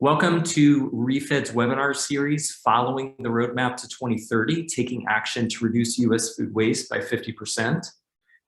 Welcome to ReFed's webinar series following the roadmap to 2030, taking action to reduce U.S. food waste by 50%.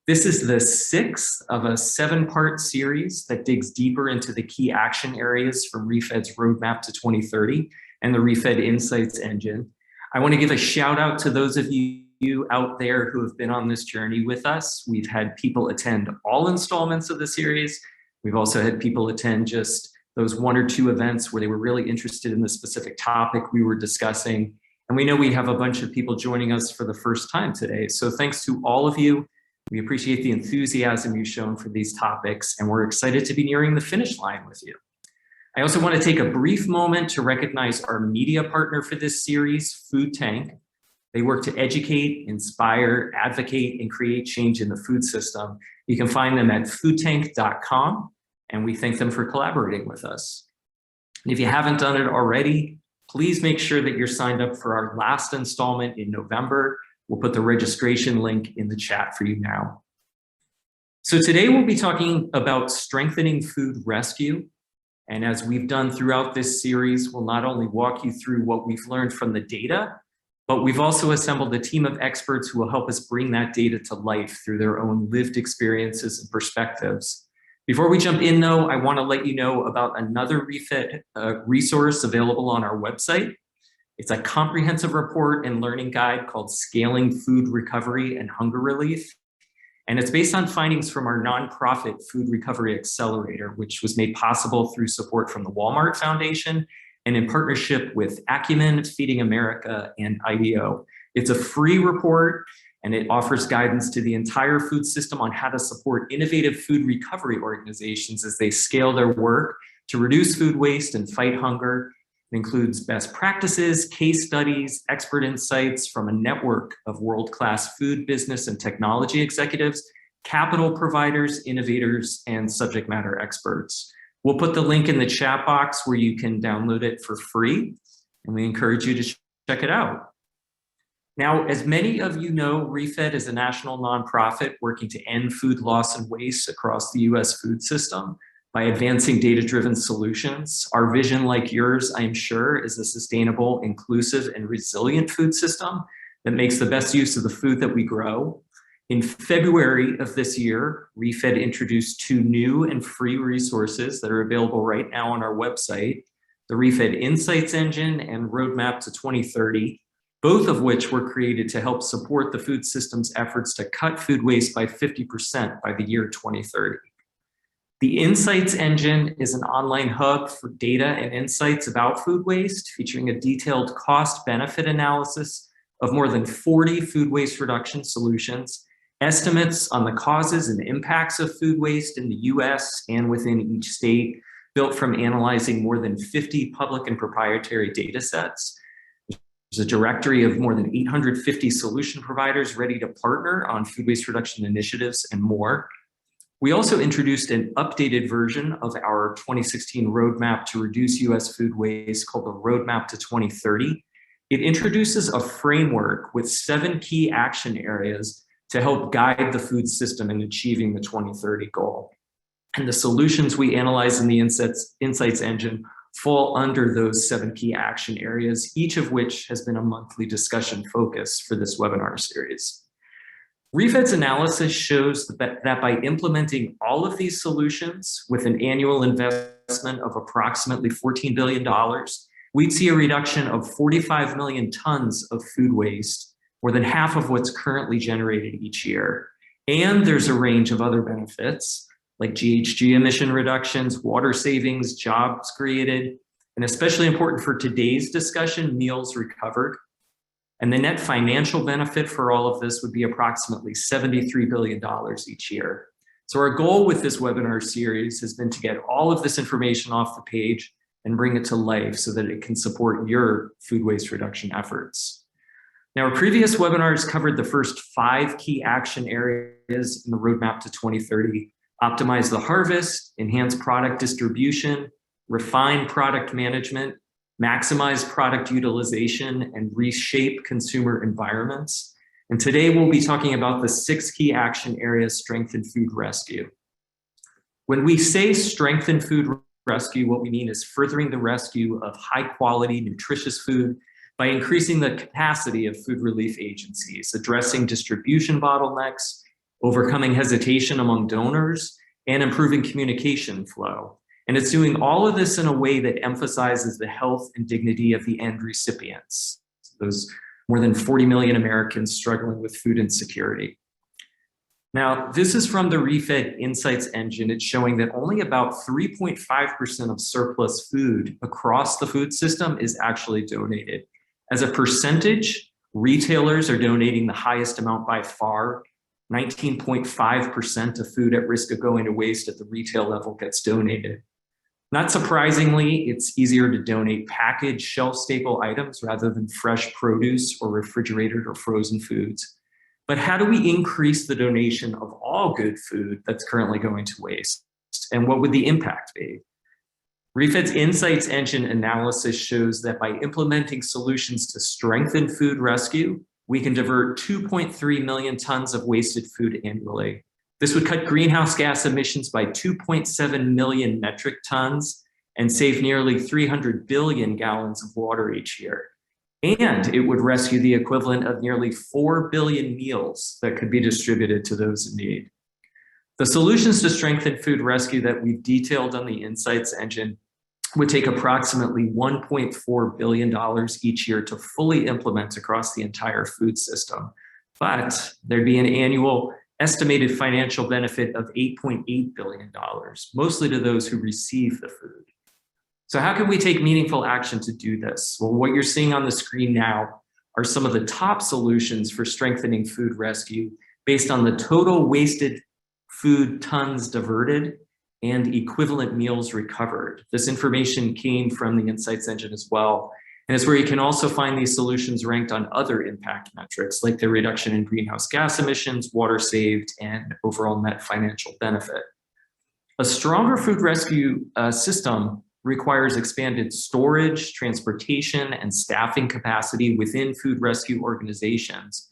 This is the sixth of a 7-part series that digs deeper into the key action areas from ReFed's roadmap to 2030 and the ReFed Insights engine. I want to give a shout out to those of you out there who have been on this journey with us. We've had people attend all installments of the series. We've also had people attend just those 1 or 2 events where they were really interested in the specific topic we were discussing. And we know we have a bunch of people joining us for the first time today. So thanks to all of you. We appreciate the enthusiasm you've shown for these topics, and we're excited to be nearing the finish line with you. I also want to take a brief moment to recognize our media partner for this series, Food Tank. They work to educate, inspire, advocate, and create change in the food system. You can find them at foodtank.com. And we thank them for collaborating with us. And if you haven't done it already, please make sure that you're signed up for our last installment in November. We'll put the registration link in the chat for you now. So today we'll be talking about strengthening food rescue. And as we've done throughout this series, we'll not only walk you through what we've learned from the data, but we've also assembled a team of experts who will help us bring that data to life through their own lived experiences and perspectives. Before we jump in though, I want to let you know about another ReFed resource available on our website. It's a comprehensive report and learning guide called Scaling Food Recovery and Hunger Relief. And it's based on findings from our nonprofit Food Recovery Accelerator, which was made possible through support from the Walmart Foundation and in partnership with Acumen, Feeding America, and IDEO. It's a free report, and it offers guidance to the entire food system on how to support innovative food recovery organizations as they scale their work to reduce food waste and fight hunger. It includes best practices, case studies, expert insights from a network of world-class food, business, and technology executives, capital providers, innovators, and subject matter experts. We'll put the link in the chat box where you can download it for free, and we encourage you to check it out. Now, as many of you know, ReFed is a national nonprofit working to end food loss and waste across the U.S. food system by advancing data-driven solutions. Our vision, like yours, I'm sure, is a sustainable, inclusive, and resilient food system that makes the best use of the food that we grow. In February of this year, ReFed introduced 2 new and free resources that are available right now on our website, the ReFed Insights engine and Roadmap to 2030. Both of which were created to help support the food system's efforts to cut food waste by 50% by the year 2030. The Insights engine is an online hub for data and insights about food waste, featuring a detailed cost-benefit analysis of more than 40 food waste reduction solutions, estimates on the causes and impacts of food waste in the US and within each state, built from analyzing more than 50 public and proprietary data sets. There's a directory of more than 850 solution providers ready to partner on food waste reduction initiatives and more. We also introduced an updated version of our 2016 roadmap to reduce US food waste called the Roadmap to 2030. It introduces a framework with 7 key action areas to help guide the food system in achieving the 2030 goal. And the solutions we analyze in the Insights engine fall under those 7 key action areas, each of which has been a monthly discussion focus for this webinar series. ReFed's analysis shows that by implementing all of these solutions with an annual investment of approximately $14 billion, we'd see a reduction of 45 million tons of food waste, more than half of what's currently generated each year. And there's a range of other benefits, like GHG emission reductions, water savings, jobs created, and especially important for today's discussion, meals recovered. And the net financial benefit for all of this would be approximately $73 billion each year. So our goal with this webinar series has been to get all of this information off the page and bring it to life so that it can support your food waste reduction efforts. Now, our previous webinars covered the first 5 key action areas in the Roadmap to 2030. Optimize the harvest, enhance product distribution, refine product management, maximize product utilization, and reshape consumer environments. And today we'll be talking about the 6 key action areas strengthen food rescue. When we say strengthen food rescue, what we mean is furthering the rescue of high quality, nutritious food by increasing the capacity of food relief agencies, addressing distribution bottlenecks, overcoming hesitation among donors, and improving communication flow. And it's doing all of this in a way that emphasizes the health and dignity of the end recipients, those more than 40 million Americans struggling with food insecurity. Now, this is from the Refed Insights engine. It's showing that only about 3.5% of surplus food across the food system is actually donated. As a percentage, retailers are donating the highest amount by far. 19.5% of food at risk of going to waste at the retail level gets donated. Not surprisingly, it's easier to donate packaged shelf-stable items rather than fresh produce or refrigerated or frozen foods. But how do we increase the donation of all good food that's currently going to waste? And what would the impact be? Refed's Insights engine analysis shows that by implementing solutions to strengthen food rescue, we can divert 2.3 million tons of wasted food annually. This would cut greenhouse gas emissions by 2.7 million metric tons and save nearly 300 billion gallons of water each year. And it would rescue the equivalent of nearly 4 billion meals that could be distributed to those in need. The solutions to strengthen food rescue that we've detailed on the Insights engine would take approximately $1.4 billion each year to fully implement across the entire food system. But there'd be an annual estimated financial benefit of $8.8 billion, mostly to those who receive the food. So how can we take meaningful action to do this? Well, what you're seeing on the screen now are some of the top solutions for strengthening food rescue based on the total wasted food tons diverted and equivalent meals recovered. This information came from the Insights engine as well. And it's where you can also find these solutions ranked on other impact metrics like the reduction in greenhouse gas emissions, water saved, and overall net financial benefit. A stronger food rescue system requires expanded storage, transportation, and staffing capacity within food rescue organizations,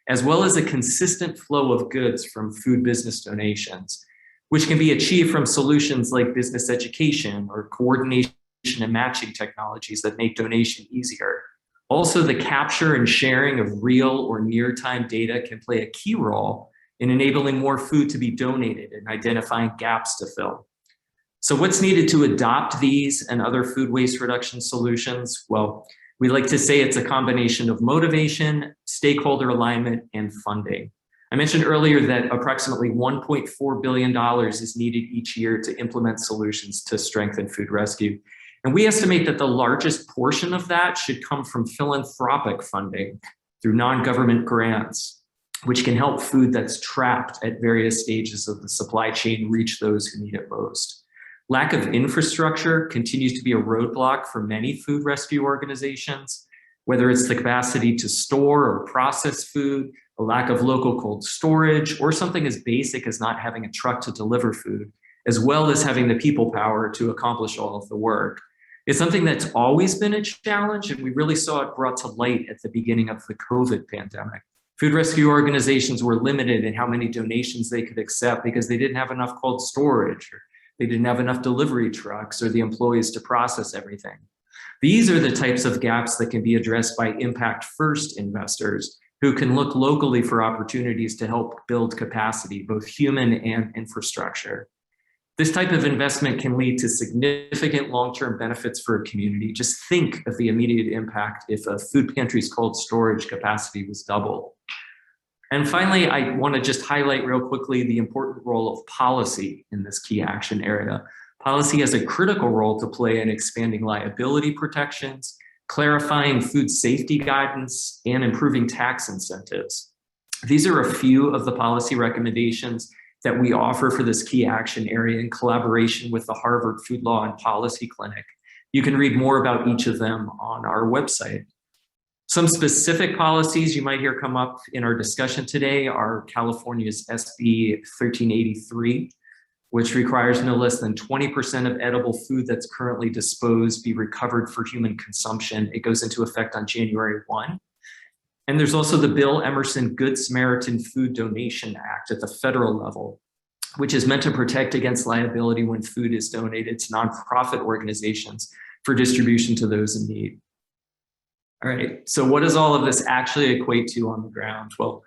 as well as a consistent flow of goods from food business donations, which can be achieved from solutions like business education or coordination and matching technologies that make donation easier. Also, the capture and sharing of real or near-time data can play a key role in enabling more food to be donated and identifying gaps to fill. So what's needed to adopt these and other food waste reduction solutions? Well, we like to say it's a combination of motivation, stakeholder alignment, and funding. I mentioned earlier that approximately $1.4 billion is needed each year to implement solutions to strengthen food rescue. And we estimate that the largest portion of that should come from philanthropic funding through non-government grants, which can help food that's trapped at various stages of the supply chain reach those who need it most. Lack of infrastructure continues to be a roadblock for many food rescue organizations, whether it's the capacity to store or process food, a lack of local cold storage, or something as basic as not having a truck to deliver food, as well as having the people power to accomplish all of the work. It's something that's always been a challenge, and we really saw it brought to light at the beginning of the COVID pandemic. Food rescue organizations were limited in how many donations they could accept because they didn't have enough cold storage, or they didn't have enough delivery trucks or the employees to process everything. These are the types of gaps that can be addressed by impact first investors who can look locally for opportunities to help build capacity, both human and infrastructure. This type of investment can lead to significant long-term benefits for a community. Just think of the immediate impact if a food pantry's cold storage capacity was doubled. And finally, I want to just highlight real quickly the important role of policy in this key action area. Policy has a critical role to play in expanding liability protections, clarifying food safety guidance, and improving tax incentives. These are a few of the policy recommendations that we offer for this key action area in collaboration with the Harvard Food Law and Policy Clinic. You can read more about each of them on our website. Some specific policies you might hear come up in our discussion today are California's SB 1383, which requires no less than 20% of edible food that's currently disposed be recovered for human consumption. It goes into effect on January 1. And there's also the Bill Emerson Good Samaritan Food Donation Act at the federal level. which is meant to protect against liability when food is donated to nonprofit organizations for distribution to those in need. All right, so what does all of this actually equate to on the ground? Well,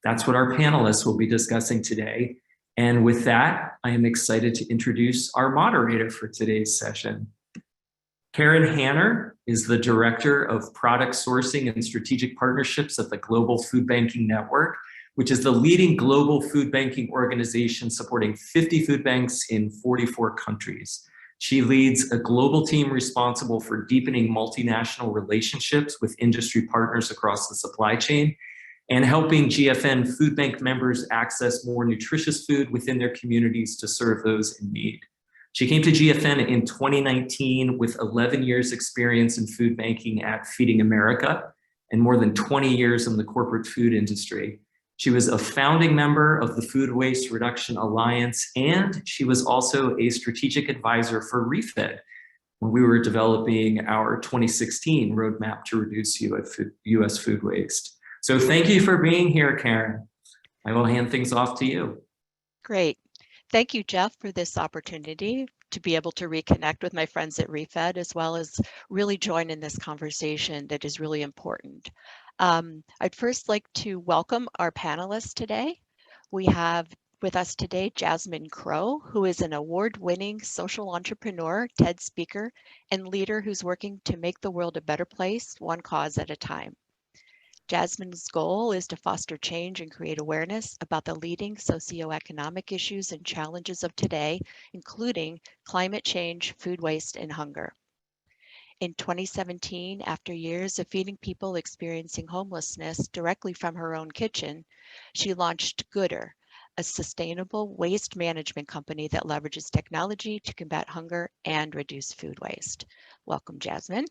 that's what our panelists will be discussing today. And with that, I am excited to introduce our moderator for today's session. Karen Hanner is the Director of Product Sourcing and Strategic Partnerships at the Global Food Banking Network, which is the leading global food banking organization supporting 50 food banks in 44 countries. She leads a global team responsible for deepening multinational relationships with industry partners across the supply chain and helping GFN food bank members access more nutritious food within their communities to serve those in need. She came to GFN in 2019 with 11 years experience in food banking at Feeding America and more than 20 years in the corporate food industry. She was a founding member of the Food Waste Reduction Alliance, and she was also a strategic advisor for ReFed when we were developing our 2016 roadmap to reduce US food waste. So thank you for being here, Karen. I will hand things off to you. Great. Thank you, Jeff, for this opportunity to be able to reconnect with my friends at ReFed, as well as really join in this conversation that is really important. I'd first like to welcome our panelists today. We have with us today Jasmine Crowe, who is an award-winning social entrepreneur, TED speaker, and leader who's working to make the world a better place, one cause at a time. Jasmine's goal is to foster change and create awareness about the leading socioeconomic issues and challenges of today, including climate change, food waste, and hunger. In 2017, after years of feeding people experiencing homelessness directly from her own kitchen, she launched Gooder, a sustainable waste management company that leverages technology to combat hunger and reduce food waste. Welcome, Jasmine.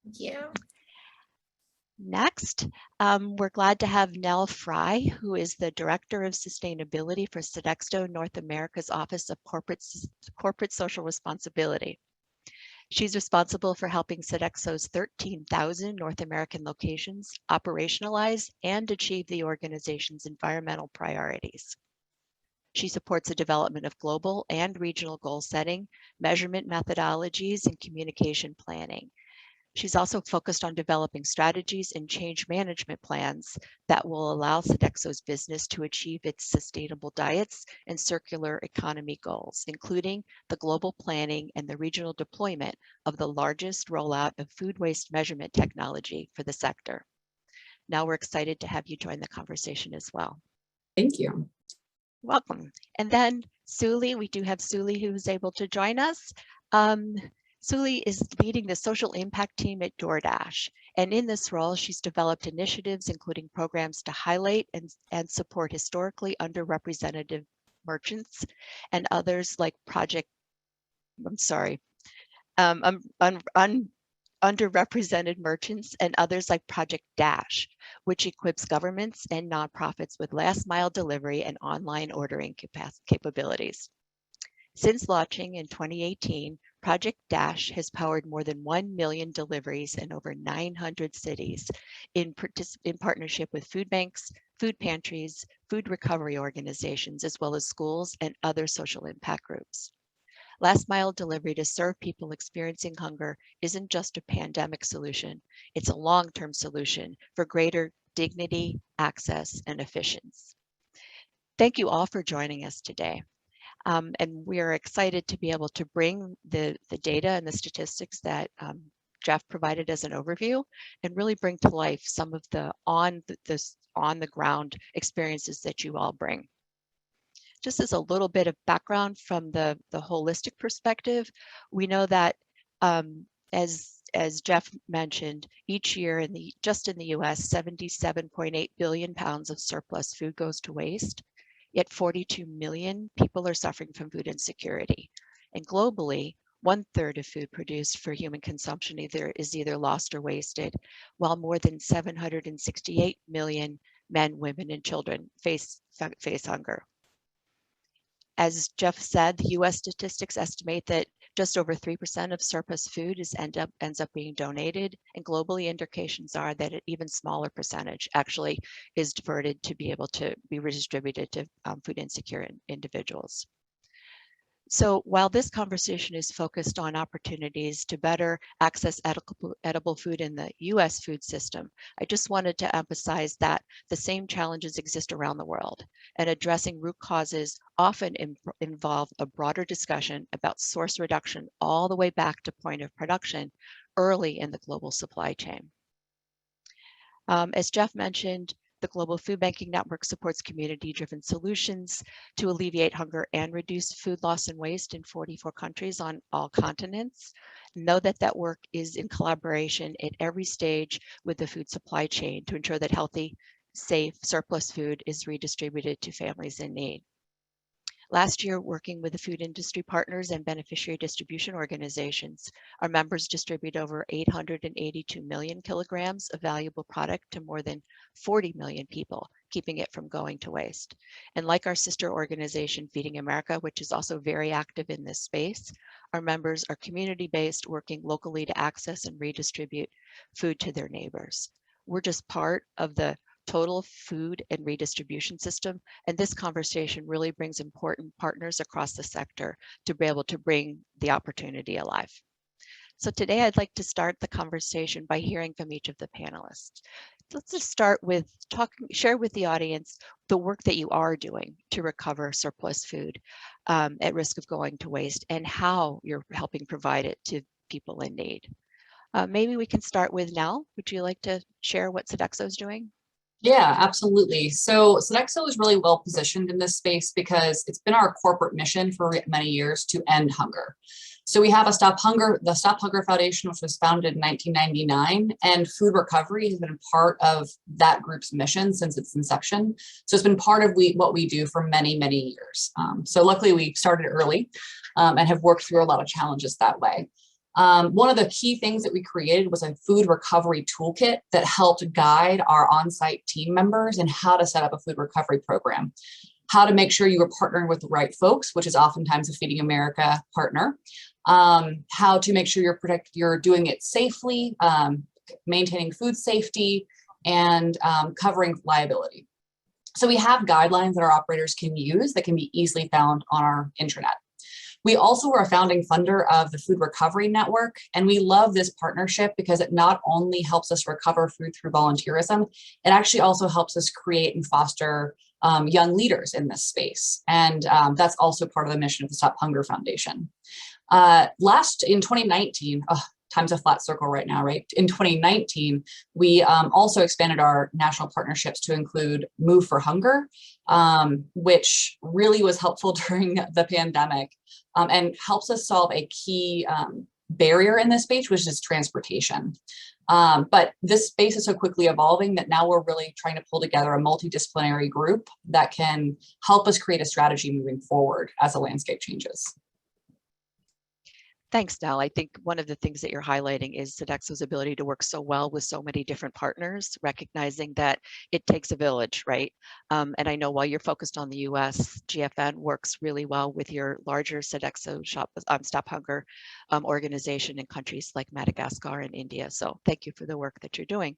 Thank you. Next, we're glad to have Nell Fry, who is the Director of Sustainability for Sodexo North America's Office of Corporate Social Responsibility. She's responsible for helping Sodexo's 13,000 North American locations operationalize and achieve the organization's environmental priorities. She supports the development of global and regional goal setting, measurement methodologies, and communication planning. She's also focused on developing strategies and change management plans that will allow Sodexo's business to achieve its sustainable diets and circular economy goals, including the global planning and the regional deployment of the largest rollout of food waste measurement technology for the sector. Now we're excited to have you join the conversation as well. Thank you. Welcome. And then Suli, we do have Suli who's able to join us. Suli is leading the social impact team at DoorDash. And in this role, she's developed initiatives, including programs to highlight and support historically underrepresented merchants and others like underrepresented merchants and others like Project Dash, which equips governments and nonprofits with last mile delivery and online ordering capabilities. Since launching in 2018, Project Dash has powered more than 1 million deliveries in over 900 cities in partnership with food banks, food pantries, food recovery organizations, as well as schools and other social impact groups. Last mile delivery to serve people experiencing hunger isn't just a pandemic solution, it's a long-term solution for greater dignity, access, and efficiency. Thank you all for joining us today. And we are excited to be able to bring the data and the statistics that Jeff provided as an overview and really bring to life some of the on the ground experiences that you all bring. Just as a little bit of background from the holistic perspective, we know that as Jeff mentioned, each year just in the US, 77.8 billion pounds of surplus food goes to waste. Yet 42 million people are suffering from food insecurity. And globally, 1/3 of food produced for human consumption is either lost or wasted, while more than 768 million men, women, and children face hunger. As Jeff said, the US statistics estimate that Just over 3% of surplus food ends up being donated, and globally indications are that an even smaller percentage actually is diverted to be able to be redistributed to food insecure individuals. So while this conversation is focused on opportunities to better access edible food in the US food system, I just wanted to emphasize that the same challenges exist around the world, and addressing root causes often involve a broader discussion about source reduction all the way back to point of production early in the global supply chain. As Jeff mentioned, the Global Food Banking Network supports community-driven solutions to alleviate hunger and reduce food loss and waste in 44 countries on all continents. Know that that work is in collaboration at every stage with the food supply chain to ensure that healthy, safe, surplus food is redistributed to families in need. Last year, working with the food industry partners and beneficiary distribution organizations, our members distribute over 882 million kilograms of valuable product to more than 40 million people, keeping it from going to waste. And like our sister organization, Feeding America, which is also very active in this space, our members are community-based, working locally to access and redistribute food to their neighbors. We're just part of the total food and redistribution system. And this conversation really brings important partners across the sector to be able to bring the opportunity alive. So today I'd like to start the conversation by hearing from each of the panelists. Let's just start with share with the audience the work that you are doing to recover surplus food at risk of going to waste and how you're helping provide it to people in need. Maybe we can start with Nell. Would you like to share what Sodexo is doing? Yeah, absolutely. So Sodexo is really well positioned in this space because it's been our corporate mission for many years to end hunger. So we have the Stop Hunger Foundation, which was founded in 1999, and food recovery has been part of that group's mission since its inception. So it's been part of what we do for many, many years. So luckily we started early and have worked through a lot of challenges that way. One of the key things that we created was a food recovery toolkit that helped guide our on-site team members in how to set up a food recovery program, how to make sure you were partnering with the right folks, which is oftentimes a Feeding America partner, how to make sure you're doing it safely, maintaining food safety, and covering liability. So we have guidelines that our operators can use that can be easily found on our intranet. We also were a founding funder of the Food Recovery Network, and we love this partnership because it not only helps us recover food through volunteerism, it actually also helps us create and foster young leaders in this space. And that's also part of the mission of the Stop Hunger Foundation. In 2019, time's a flat circle right now, right? In 2019, we also expanded our national partnerships to include Move for Hunger, which really was helpful during the pandemic and helps us solve a key barrier in this space, which is transportation. But this space is so quickly evolving that now we're really trying to pull together a multidisciplinary group that can help us create a strategy moving forward as the landscape changes. Thanks, Nell. I think one of the things that you're highlighting is Sodexo's ability to work so well with so many different partners, recognizing that it takes a village, right? And I know while you're focused on the US, GFN works really well with your larger Sodexo Stop Hunger organization in countries like Madagascar and India. So thank you for the work that you're doing.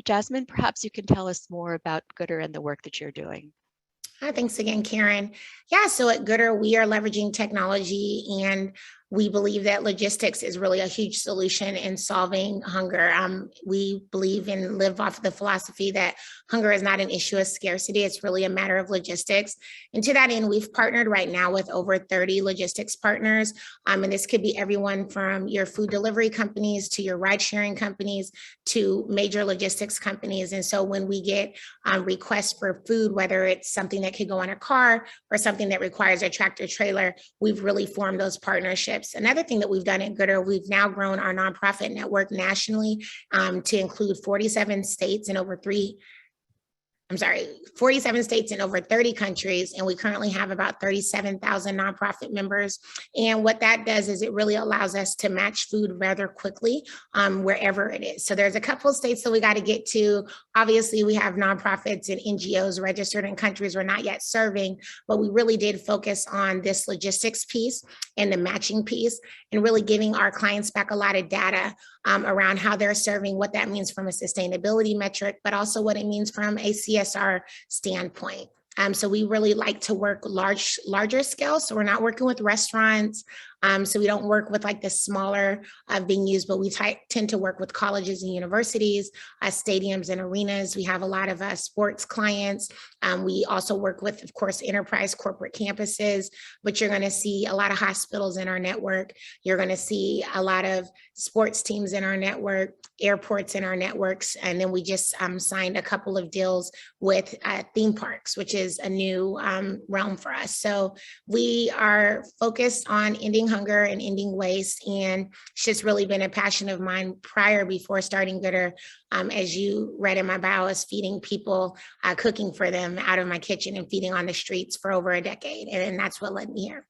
Jasmine, perhaps you can tell us more about Gooder and the work that you're doing. Hi, thanks again, Karen. Yeah, so at Gooder, we are leveraging technology, and we believe that logistics is really a huge solution in solving hunger. We believe and live off of the philosophy that hunger is not an issue of scarcity. It's really a matter of logistics. And to that end, we've partnered right now with over 30 logistics partners. And this could be everyone from your food delivery companies to your ride sharing companies to major logistics companies. And so when we get requests for food, whether it's something that could go on a car or something that requires a tractor trailer, we've really formed those partnerships. Another thing that we've done at Gooder, we've now grown our nonprofit network nationally to include 47 states and over 47 states in over 30 countries, and we currently have about 37,000 nonprofit members. And what that does is it really allows us to match food rather quickly wherever it is. So there's a couple of states that we got to get to. Obviously, we have nonprofits and NGOs registered in countries we're not yet serving, but we really did focus on this logistics piece and the matching piece, and really giving our clients back a lot of data around how they're serving, what that means from a sustainability metric, but also what it means from a CSR standpoint. So we really like to work larger scale. So we're not working with restaurants. So we don't work with like the smaller venues, but we tend to work with colleges and universities, stadiums and arenas. We have a lot of sports clients. We also work with, of course, enterprise corporate campuses, but you're going to see a lot of hospitals in our network. You're going to see a lot of sports teams in our network, airports in our networks. And then we just signed a couple of deals with theme parks, which is a new realm for us. So we are focused on ending hunger and ending waste. And it's just really been a passion of mine before starting Gooder. As you read in my bio, is feeding people, cooking for them out of my kitchen and feeding on the streets for over a decade. And that's what led me here.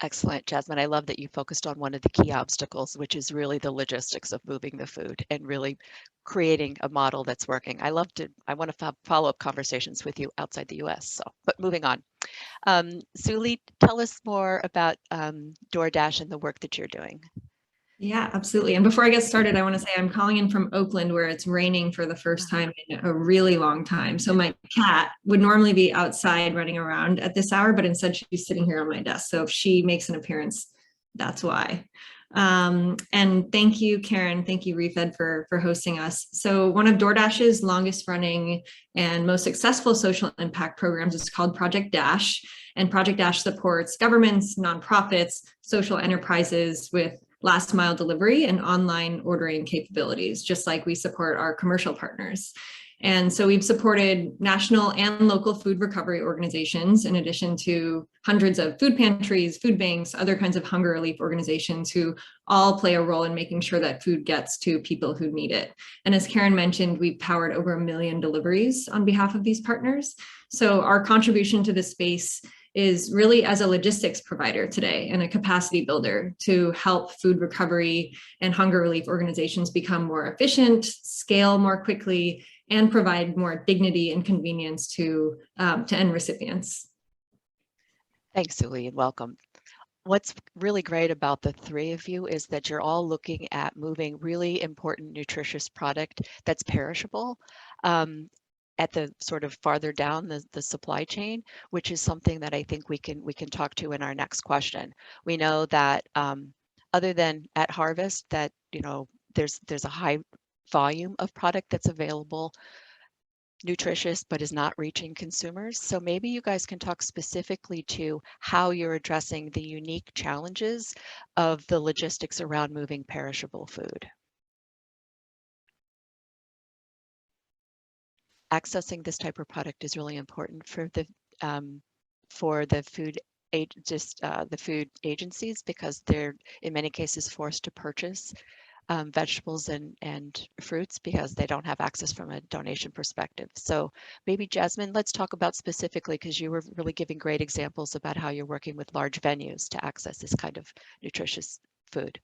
Excellent, Jasmine. I love that you focused on one of the key obstacles, which is really the logistics of moving the food and really creating a model that's working. I want to follow up conversations with you outside the US. So, but moving on. Suli, tell us more about DoorDash and the work that you're doing. Yeah, absolutely. And before I get started, I want to say I'm calling in from Oakland, where it's raining for the first time in a really long time. So my cat would normally be outside running around at this hour, but instead she's sitting here on my desk. So if she makes an appearance, that's why. And thank you, Karen. Thank you, Refed, for hosting us. So one of DoorDash's longest running and most successful social impact programs is called Project Dash. And Project Dash supports governments, nonprofits, social enterprises with last mile delivery and online ordering capabilities, just like we support our commercial partners. And so we've supported national and local food recovery organizations, in addition to hundreds of food pantries, food banks, other kinds of hunger relief organizations who all play a role in making sure that food gets to people who need it. And as Karen mentioned, we've powered over 1 million deliveries on behalf of these partners. So our contribution to this space is really as a logistics provider today and a capacity builder to help food recovery and hunger relief organizations become more efficient, scale more quickly, and provide more dignity and convenience to end recipients. Thanks, Suli, and welcome. What's really great about the three of you is that you're all looking at moving really important nutritious product that's perishable at the sort of farther down the supply chain, which is something that I think we can talk to in our next question. We know that other than at harvest, that there's a high volume of product that's available, nutritious, but is not reaching consumers. So maybe you guys can talk specifically to how you're addressing the unique challenges of the logistics around moving perishable food. Accessing this type of product is really important for the food agencies, because they're in many cases forced to purchase vegetables and fruits because they don't have access from a donation perspective. So maybe Jasmine, let's talk about specifically, because you were really giving great examples about how you're working with large venues to access this kind of nutritious food.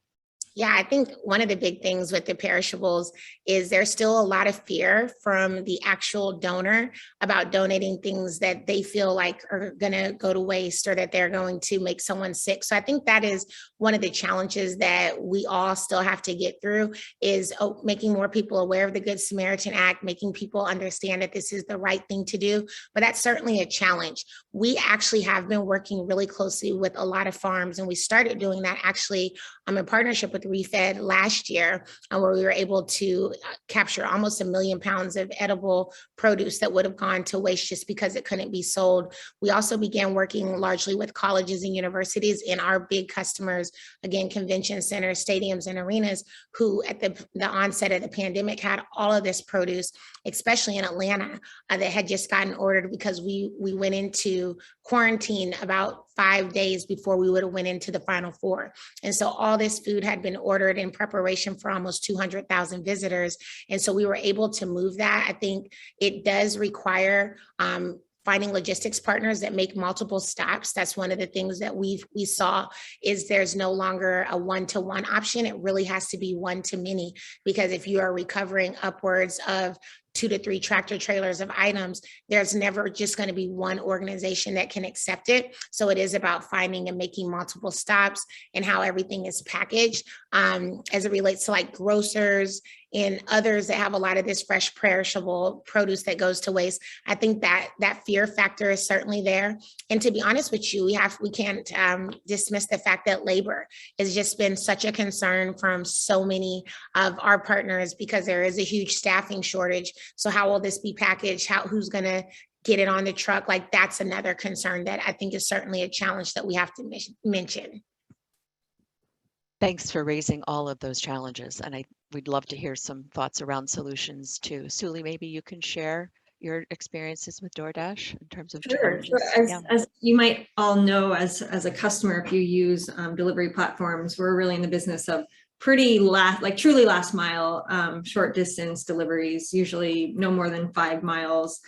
Yeah, I think one of the big things with the perishables is there's still a lot of fear from the actual donor about donating things that they feel like are going to go to waste or that they're going to make someone sick. So I think that is one of the challenges that we all still have to get through, is making more people aware of the Good Samaritan Act, making people understand that this is the right thing to do. But that's certainly a challenge. We actually have been working really closely with a lot of farms, and we started doing that actually in partnership with Refed last year, where we were able to capture almost 1 million pounds of edible produce that would have gone to waste just because it couldn't be sold. We also began working largely with colleges and universities and our big customers, again, convention centers, stadiums, and arenas, who at the onset of the pandemic had all of this produce, especially in Atlanta, that had just gotten ordered because we went into quarantine about 5 days before we would have went into the Final Four. And so all this food had been ordered in preparation for almost 200,000 visitors. And so we were able to move that. I think it does require finding logistics partners that make multiple stops. That's one of the things that we saw is there's no longer a one-to-one option. It really has to be one-to-many, because if you are recovering upwards of 2 to 3 tractor trailers of items, there's never just going to be one organization that can accept it. So it is about finding and making multiple stops and how everything is packaged as it relates to like grocers and others that have a lot of this fresh perishable produce that goes to waste. I think that fear factor is certainly there. And to be honest with you, we can't dismiss the fact that labor has just been such a concern from so many of our partners, because there is a huge staffing shortage. So how will this be packaged? Who's going to get it on the truck? Like, that's another concern that I think is certainly a challenge that we have to mention. Thanks for raising all of those challenges. And we'd love to hear some thoughts around solutions too. Suli, maybe you can share your experiences with DoorDash in terms of challenges. Sure. As you might all know, as a customer, if you use delivery platforms, we're really in the business of truly last mile, short distance deliveries, usually no more than 5 miles,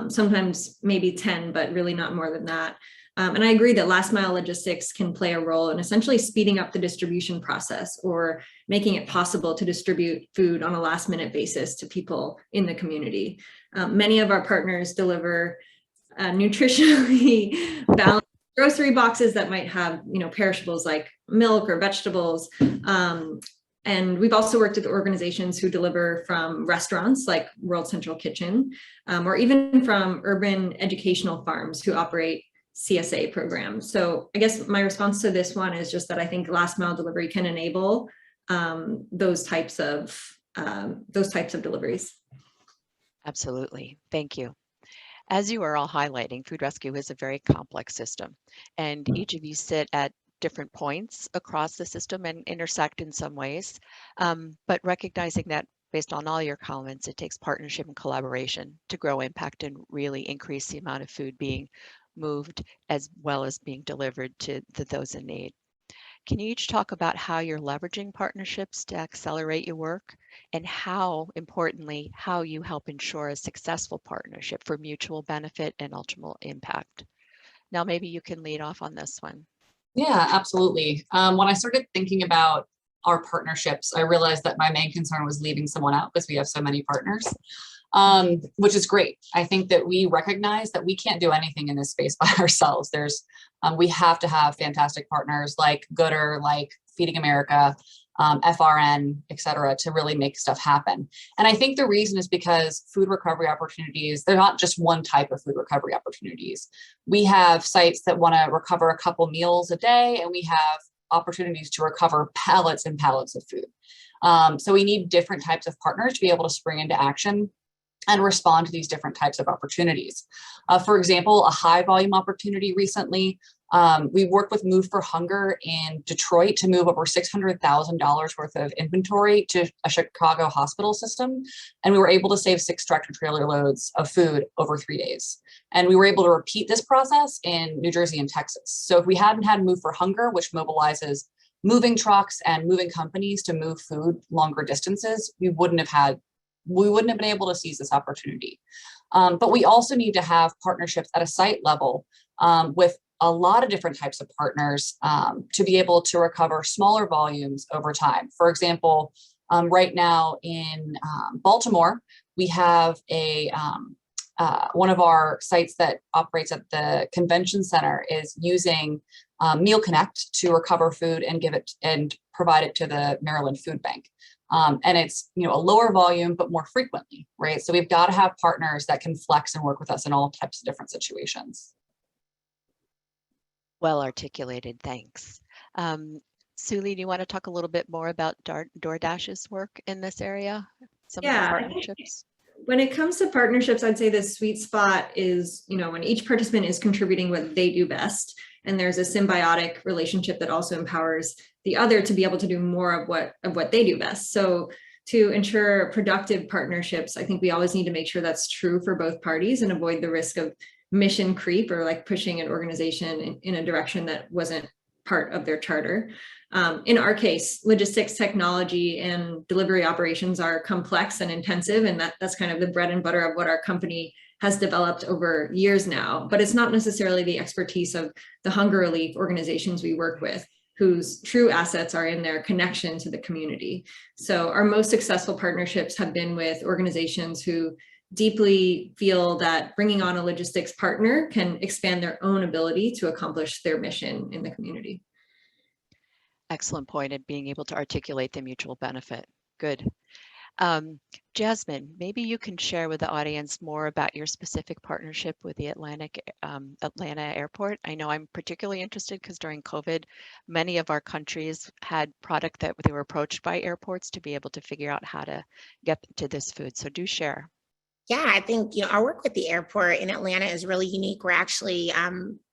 sometimes maybe 10, but really not more than that. And I agree that last mile logistics can play a role in essentially speeding up the distribution process or making it possible to distribute food on a last minute basis to people in the community. Many of our partners deliver nutritionally balanced grocery boxes that might have, perishables like milk or vegetables. And we've also worked with organizations who deliver from restaurants like World Central Kitchen, or even from urban educational farms who operate CSA programs. So I guess my response to this one is just that I think last mile delivery can enable those types of deliveries. Absolutely. Thank you. As you are all highlighting, food rescue is a very complex system, and each of you sit at different points across the system and intersect in some ways, but recognizing that based on all your comments, it takes partnership and collaboration to grow impact and really increase the amount of food being moved as well as being delivered to those in need. Can you each talk about how you're leveraging partnerships to accelerate your work, and how, importantly, how you help ensure a successful partnership for mutual benefit and ultimate impact? Now, maybe you can lead off on this one. Yeah, absolutely. When I started thinking about our partnerships, I realized that my main concern was leaving someone out because we have so many partners. Which is great. I think that we recognize that we can't do anything in this space by ourselves. We have to have fantastic partners like Gooder, like Feeding America, FRN, et cetera, to really make stuff happen. And I think the reason is because food recovery opportunities, they're not just one type of food recovery opportunities. We have sites that want to recover a couple meals a day, and we have opportunities to recover pallets and pallets of food. So we need different types of partners to be able to spring into action and respond to these different types of opportunities. For example, a high volume opportunity recently, we worked with Move for Hunger in Detroit to move over $600,000 worth of inventory to a Chicago hospital system. And we were able to save 6 tractor trailer loads of food over 3 days. And we were able to repeat this process in New Jersey and Texas. So if we hadn't had Move for Hunger, which mobilizes moving trucks and moving companies to move food longer distances, we wouldn't have been able to seize this opportunity. But we also need to have partnerships at a site level with a lot of different types of partners to be able to recover smaller volumes over time. For example, right now in Baltimore, we have one of our sites that operates at the convention center is using Meal Connect to recover food and give it and provide it to the Maryland Food Bank. And it's, a lower volume, but more frequently, right? So we've got to have partners that can flex and work with us in all types of different situations. Well articulated, thanks. Suli, do you want to talk a little bit more about DoorDash's work in this area? Some of the partnerships? When it comes to partnerships, I'd say the sweet spot is, when each participant is contributing what they do best, and there's a symbiotic relationship that also empowers the other to be able to do more of what they do best. So to ensure productive partnerships, I think we always need to make sure that's true for both parties and avoid the risk of mission creep or like pushing an organization in a direction that wasn't part of their charter. In our case, logistics, technology, and delivery operations are complex and intensive, and that's kind of the bread and butter of what our company has developed over years now. But it's not necessarily the expertise of the hunger relief organizations we work with, whose true assets are in their connection to the community. So our most successful partnerships have been with organizations who deeply feel that bringing on a logistics partner can expand their own ability to accomplish their mission in the community. Excellent point, and being able to articulate the mutual benefit. Good. Jasmine, maybe you can share with the audience more about your specific partnership with the Atlanta airport. I know I'm particularly interested because during COVID, many of our countries had product that they were approached by airports to be able to figure out how to get to this food. So do share. Yeah, I think, our work with the airport in Atlanta is really unique. We're actually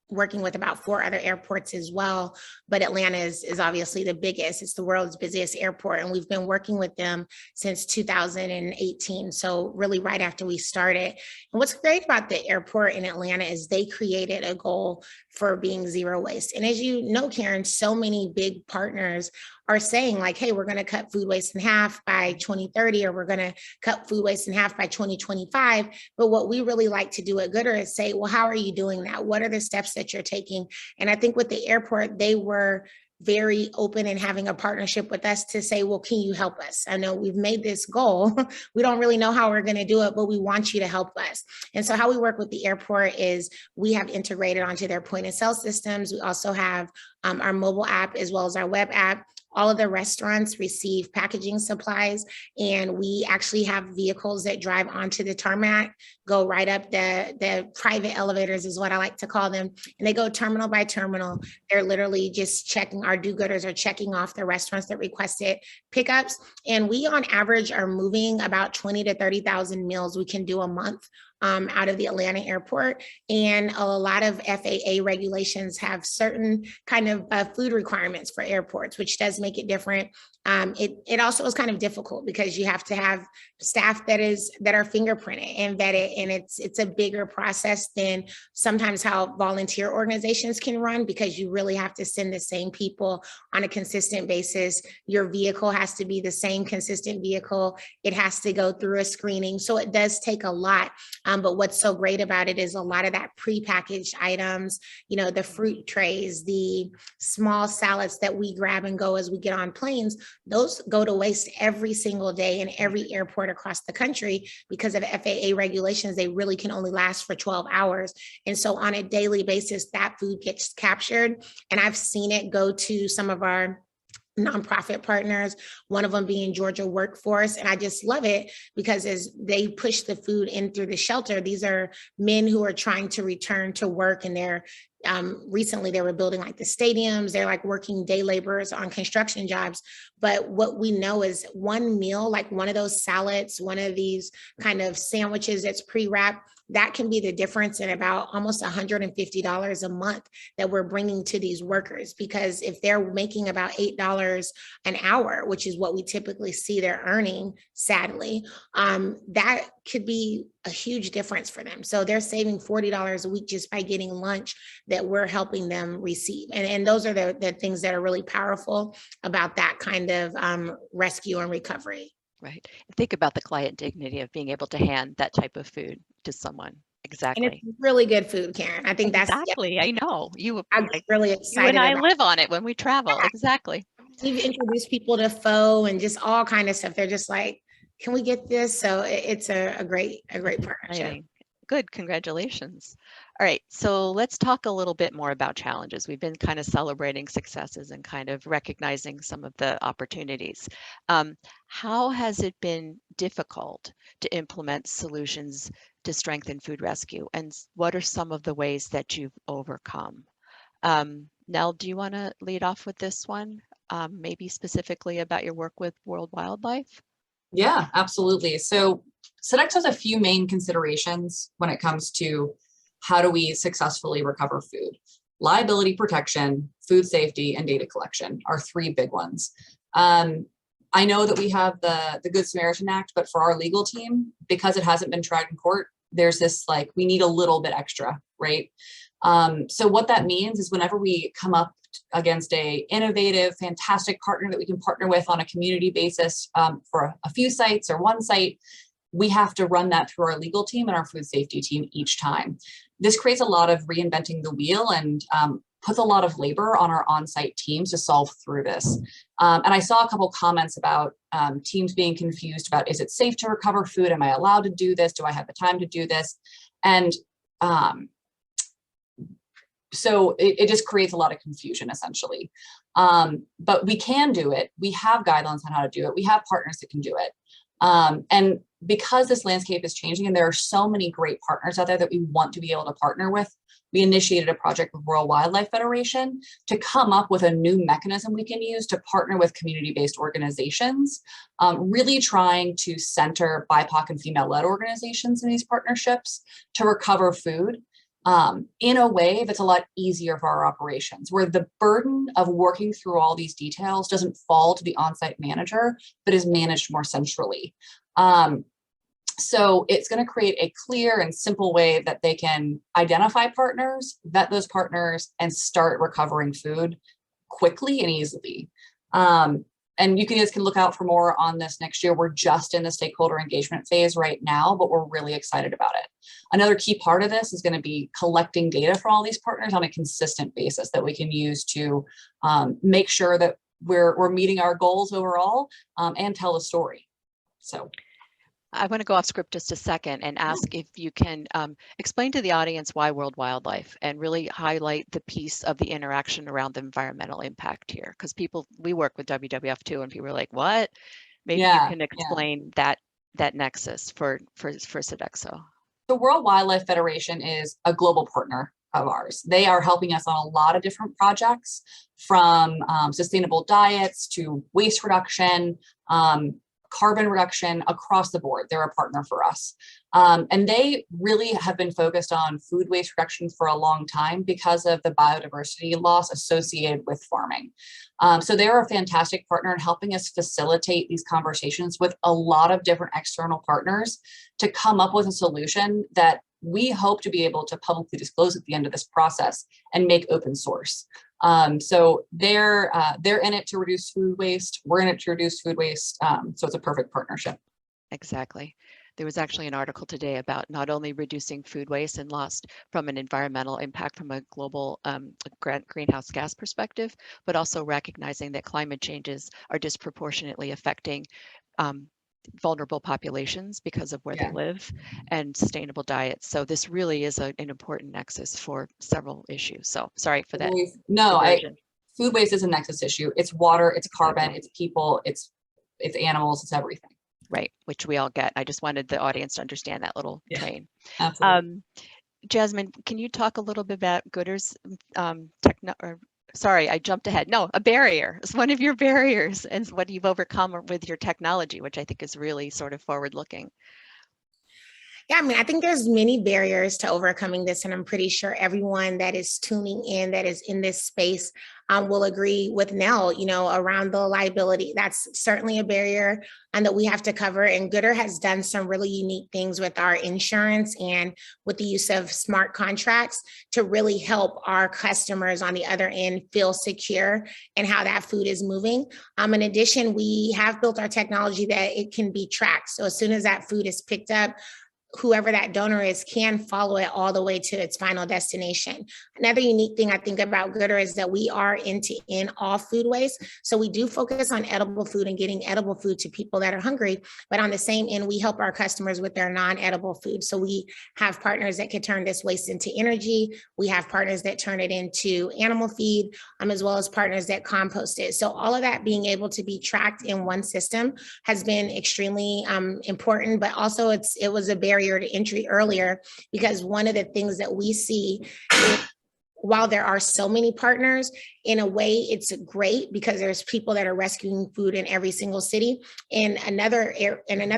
working with about 4 other airports as well, but Atlanta is obviously the biggest. It's the world's busiest airport, and we've been working with them since 2018. So really right after we started. And what's great about the airport in Atlanta is they created a goal for being zero waste. And as you know, Karen, so many big partners are saying like, hey, we're going to cut food waste in half by 2030, or we're going to cut food waste in half by 2025. But what we really like to do at Gooder is say, well, how are you doing that? What are the steps that you're taking? And I think with the airport, they were very open in having a partnership with us to say, well, can you help us? I know we've made this goal. We don't really know how we're going to do it, but we want you to help us. And so how we work with the airport is we have integrated onto their point of sale systems. We also have our mobile app as well as our web app. All of the restaurants receive packaging supplies, and we actually have vehicles that drive onto the tarmac, go right up the private elevators is what I like to call them. And they go terminal by terminal. They're literally just checking, our do-gooders are checking off the restaurants that requested pickups. And we on average are moving about 20 to 30,000 meals we can do a month out of the Atlanta airport. And a lot of FAA regulations have certain kind of food requirements for airports, which does make it different. It also is kind of difficult because you have to have staff that are fingerprinted and vetted, and it's a bigger process than sometimes how volunteer organizations can run, because you really have to send the same people on a consistent basis. Your vehicle has to be the same consistent vehicle. It has to go through a screening. So it does take a lot. But what's so great about it is a lot of that prepackaged items, the fruit trays, the small salads that we grab and go as we get on planes, those go to waste every single day in every airport across the country because of FAA regulations. They really can only last for 12 hours. And so on a daily basis, that food gets captured. And I've seen it go to some of our nonprofit partners, one of them being Georgia Workforce. And I just love it because as they push the food in through the shelter, these are men who are trying to return to work, and they're recently they were building like the stadiums. They're like working day laborers on construction jobs. But what we know is one meal, like one of those salads, one of these kind of sandwiches that's pre-wrapped, that can be the difference in about almost $150 a month that we're bringing to these workers. Because if they're making about $8 an hour, which is what we typically see they're earning, sadly, that could be a huge difference for them. So they're saving $40 a week just by getting lunch that we're helping them receive. And those are the things that are really powerful about that kind of rescue and recovery. Right. Think about the client dignity of being able to hand that type of food to someone. Exactly. And it's really good food, Karen. I think exactly. I know I'm really excited. You and I live on it when we travel. Yeah. Exactly. We've introduced people to pho and just all kind of stuff. They're just like, can we get this? So it's a great partnership. Good, congratulations. All right, so let's talk a little bit more about challenges. We've been kind of celebrating successes and kind of recognizing some of the opportunities. How has it been difficult to implement solutions to strengthen food rescue? And what are some of the ways that you've overcome? Nell, do you want to lead off with this one? Maybe specifically about your work with World Wildlife? Yeah, absolutely. So Sodexo has a few main considerations when it comes to how do we successfully recover food. Liability protection, food safety, and data collection are 3 big ones. I know that we have the Good Samaritan Act, but for our legal team, because it hasn't been tried in court, there's this like, we need a little bit extra, right? So what that means is whenever we come up against a innovative, fantastic partner that we can partner with on a community basis for a few sites or one site, we have to run that through our legal team and our food safety team each time. This creates a lot of reinventing the wheel and puts a lot of labor on our on-site teams to solve through this. And I saw a couple comments about teams being confused about, is it safe to recover food? Am I allowed to do this? Do I have the time to do this? And so it just creates a lot of confusion, essentially. But we can do it. We have guidelines on how to do it. We have partners that can do it. And because this landscape is changing and there are so many great partners out there that we want to be able to partner with, we initiated a project with World Wildlife Federation to come up with a new mechanism we can use to partner with community-based organizations, really trying to center BIPOC and female-led organizations in these partnerships to recover food in a way that's a lot easier for our operations, where the burden of working through all these details doesn't fall to the on-site manager, but is managed more centrally. So it's going to create a clear and simple way that they can identify partners, vet those partners, and start recovering food quickly and easily. And you guys can look out for more on this next year. We're just in the stakeholder engagement phase right now, but we're really excited about it. Another key part of this is going to be collecting data from all these partners on a consistent basis that we can use to make sure that we're meeting our goals overall and tell a story. So I want to go off script just a second and ask if you can explain to the audience why World Wildlife and really highlight the piece of the interaction around the environmental impact here. Because we work with WWF too, and people are like, what? Maybe you can explain that nexus for Sodexo. The World Wildlife Federation is a global partner of ours. They are helping us on a lot of different projects, from sustainable diets to waste reduction, carbon reduction, across the board. They're a partner for us. And they really have been focused on food waste reduction for a long time because of the biodiversity loss associated with farming. So they're a fantastic partner in helping us facilitate these conversations with a lot of different external partners to come up with a solution that we hope to be able to publicly disclose at the end of this process and make open source. So they're in it to reduce food waste. We're in it to reduce food waste. So it's a perfect partnership. Exactly. There was actually an article today about not only reducing food waste and loss from an environmental impact from a global greenhouse gas perspective, but also recognizing that climate changes are disproportionately affecting vulnerable populations because of where they live, and sustainable diets. So this really is an important nexus for several issues. So sorry for that. Food waste is a nexus issue. It's water, it's carbon, it's people, it's animals, it's everything. Right, which we all get. I just wanted the audience to understand that little train. Absolutely. Jasmine, can you talk a little bit about Gooder's sorry, I jumped ahead. No, a barrier. It's one of your barriers and what you've overcome with your technology, which I think is really sort of forward-looking. Yeah, I mean, I think there's many barriers to overcoming this, and I'm pretty sure everyone that is tuning in, that is in this space, will agree with Nell, around the liability. That's certainly a barrier that we have to cover. And Gooder has done some really unique things with our insurance and with the use of smart contracts to really help our customers on the other end feel secure and how that food is moving. In addition, we have built our technology that it can be tracked. So as soon as that food is picked up, whoever that donor is can follow it all the way to its final destination. Another unique thing I think about Gooder is that we are end-to-end all food waste. So we do focus on edible food and getting edible food to people that are hungry, but on the same end, we help our customers with their non-edible food. So we have partners that could turn this waste into energy. We have partners that turn it into animal feed, as well as partners that compost it. So all of that being able to be tracked in one system has been extremely important, but also it was a barrier to entry earlier, because one of the things that we see is while there are so many partners, in a way, it's great because there's people that are rescuing food in every single city. In another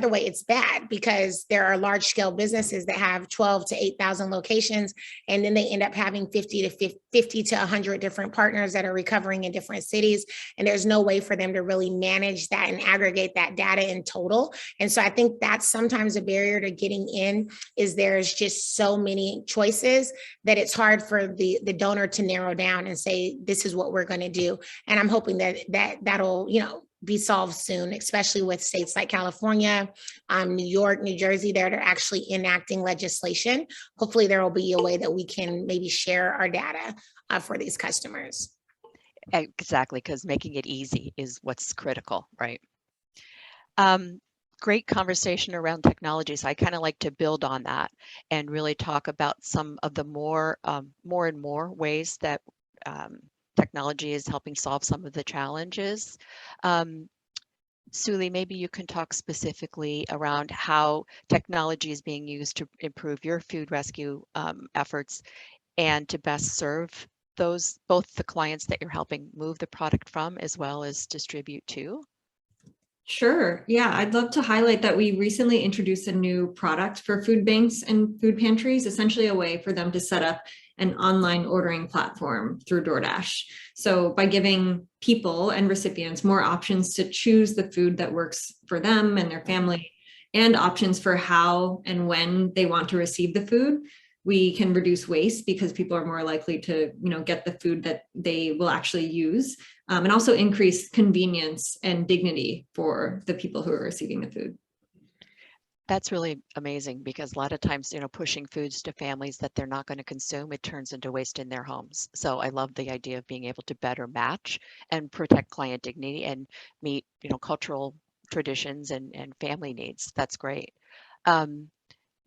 way, it's bad because there are large scale businesses that have 12 to 8,000 locations, and then they end up having 50 to 100 different partners that are recovering in different cities. And there's no way for them to really manage that and aggregate that data in total. And so I think that's sometimes a barrier to getting in, is there's just so many choices that it's hard for the donor to narrow down and say, this is what we're going to do. And I'm hoping that'll, be solved soon, especially with states like California, New York, New Jersey, that are actually enacting legislation. Hopefully there will be a way that we can maybe share our data for these customers. Exactly, because making it easy is what's critical, right? Great conversation around technology. So I kind of like to build on that and really talk about some of the more and more ways that technology is helping solve some of the challenges. Suli, maybe you can talk specifically around how technology is being used to improve your food rescue efforts and to best serve both the clients that you're helping move the product from as well as distribute to. Sure. Yeah, I'd love to highlight that we recently introduced a new product for food banks and food pantries, essentially a way for them to set up an online ordering platform through DoorDash. So by giving people and recipients more options to choose the food that works for them and their family, and options for how and when they want to receive the food, we can reduce waste because people are more likely to, get the food that they will actually use, and also increase convenience and dignity for the people who are receiving the food. That's really amazing because a lot of times, pushing foods to families that they're not going to consume, it turns into waste in their homes. So I love the idea of being able to better match and protect client dignity and meet, cultural traditions and family needs. That's great.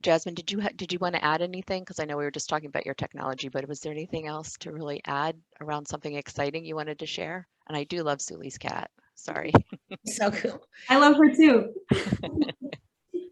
Jasmine, did you want to add anything? Because I know we were just talking about your technology, but was there anything else to really add around something exciting you wanted to share? And I do love Suli's cat. Sorry. So cool. I love her too.